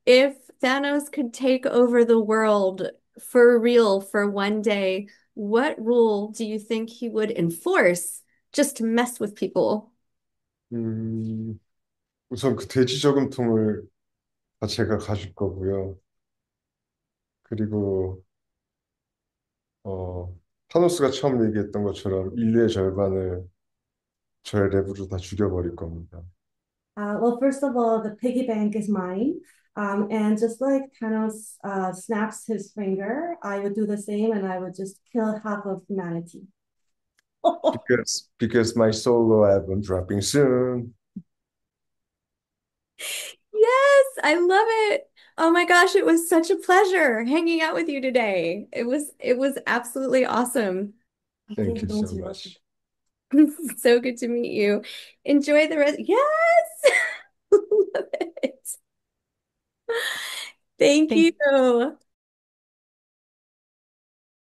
If Thanos could take over the world for real for one day, what rule do you think he would enforce just to mess with people? 음, 우선 그 돼지 저금통을 다 제가 가질 거고요. 그리고 어, 타노스가 처음 얘기했던 것처럼 인류의 절반을 저의 랩으로 다 죽여버릴 겁니다. Well, first of all, the piggy bank is mine. And just like Thanos snaps his finger, I would do the same and I would just kill half of humanity. Because my solo album dropping soon. Yes, I love it. Oh my gosh, it was such a pleasure hanging out with you today. It was absolutely awesome. Thank you so much. So good to meet you. Enjoy the rest. Yes. Love it. Thank Thank you.